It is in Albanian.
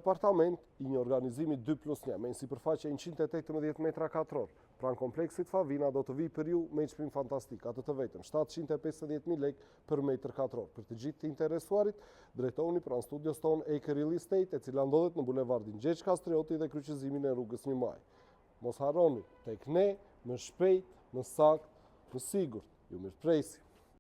apartament i një organizimi 2+1 me një sipërfaqe 118 metra katror. Pranë kompleksit Favina do të vi për ju me çmim fantastik, atë të vetëm 750.000 lekë për metër katror. Për të gjithë të interesuarit, drejtoni pranë studios tonë Acre Real Estate, e cila ndodhet në bulevardin Gjergj Kastrioti dhe kryqëzimin e rrugës 1 Maj. Mos harroni, tek ne, më shpejt, më sakt, më sigurt. Ju mirëpresim.